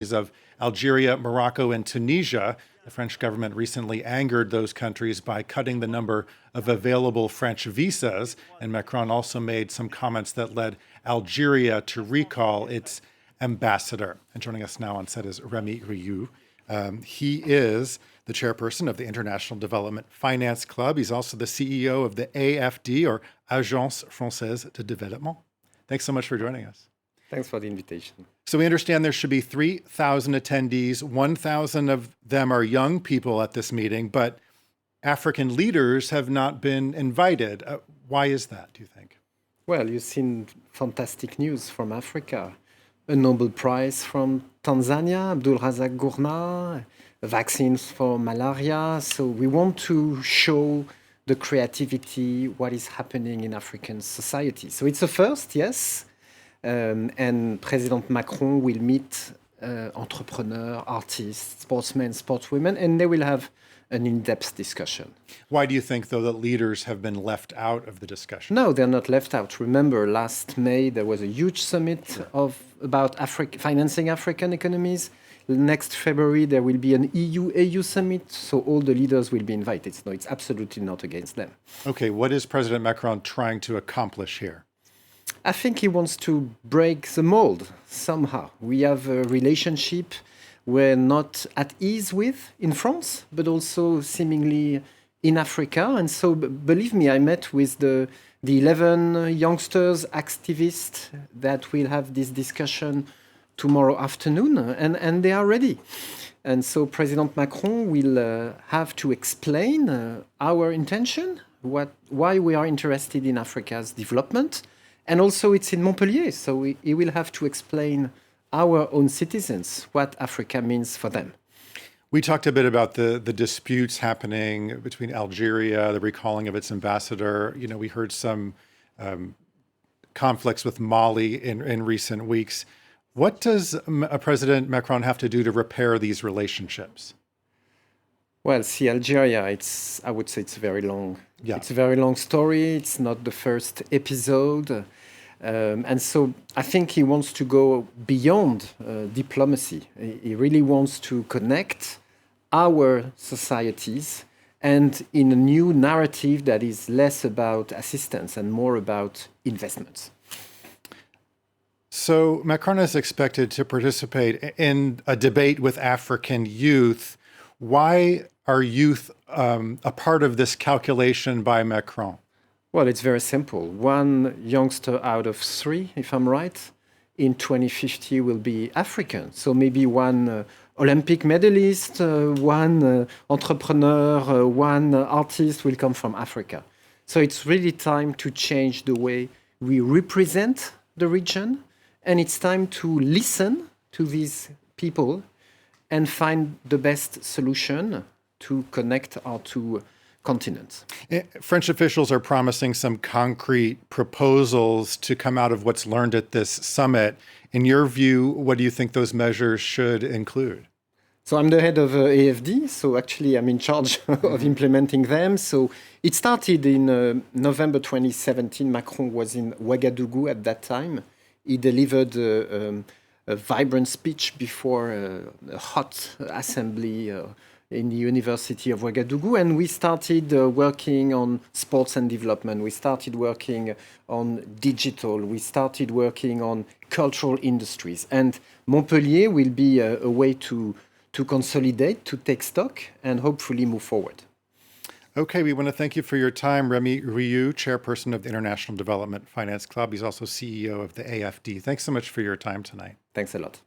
of Algeria, Morocco, and Tunisia. The French government recently angered those countries by cutting the number of available French visas, and Macron also made some comments that led Algeria to recall its ambassador. And joining us now on set is Rémy Rioux. He is the chairperson of the International Development Finance Club. He's also the CEO of the AFD, or Agence Française de Développement. Thanks so much for joining us. Thanks for the invitation. So we understand there should be 3,000 attendees. 1,000 of them are young people at this meeting, but African leaders have not been invited. Why is that, do you think? Well, you've seen fantastic news from Africa. A Nobel Prize from Tanzania, Abdul Razak Gurnah, vaccines for malaria. So we want to show the creativity, what is happening in African society. So it's a first, yes. And President Macron will meet entrepreneurs, artists, sportsmen, sportswomen, and they will have an in-depth discussion. Why do you think, though, that leaders have been left out of the discussion? No, they're not left out. Remember, last May, there was a huge summit about financing African economies. Next February, there will be an EU-AU summit, so all the leaders will be invited. No, it's absolutely not against them. Okay, what is President Macron trying to accomplish here? I think he wants to break the mold somehow. We have a relationship we're not at ease with in France, but also seemingly in Africa. And so, believe me, I met with the 11 youngsters, activists that will have this discussion tomorrow afternoon, and they are ready. And so President Macron will have to explain our intention, why we are interested in Africa's development. And also it's in Montpellier, so he will have to explain our own citizens what Africa means for them. We talked a bit about the disputes happening between Algeria, the recalling of its ambassador. You know, we heard some conflicts with Mali in recent weeks. What does President Macron have to do to repair these relationships? Well, see, Algeria, I would say it's very long. Yeah. It's a very long story. It's not the first episode. And so I think he wants to go beyond diplomacy. He really wants to connect our societies and in a new narrative that is less about assistance and more about investments. So Macron is expected to participate in a debate with African youth. Why are youth a part of this calculation by Macron? Well, it's very simple. One youngster out of three, if I'm right, in 2050 will be African. So maybe one Olympic medalist, one entrepreneur, one artist will come from Africa. So it's really time to change the way we represent the region. And it's time to listen to these people and find the best solution to connect our two continents. French officials are promising some concrete proposals to come out of what's learned at this summit. In your view, what do you think those measures should include? So I'm the head of AFD, so actually I'm in charge of implementing them. So it started in November 2017. Macron was in Ouagadougou at that time. He delivered a vibrant speech before a hot assembly in the University of Ouagadougou, and we started working on sports and development. We started working on digital. We started working on cultural industries. And Montpellier will be a way to consolidate, to take stock, and hopefully move forward. Okay, we want to thank you for your time, Rémy Rioux, chairperson of the International Development Finance Club. He's also CEO of the AFD. Thanks so much for your time tonight. Thanks a lot.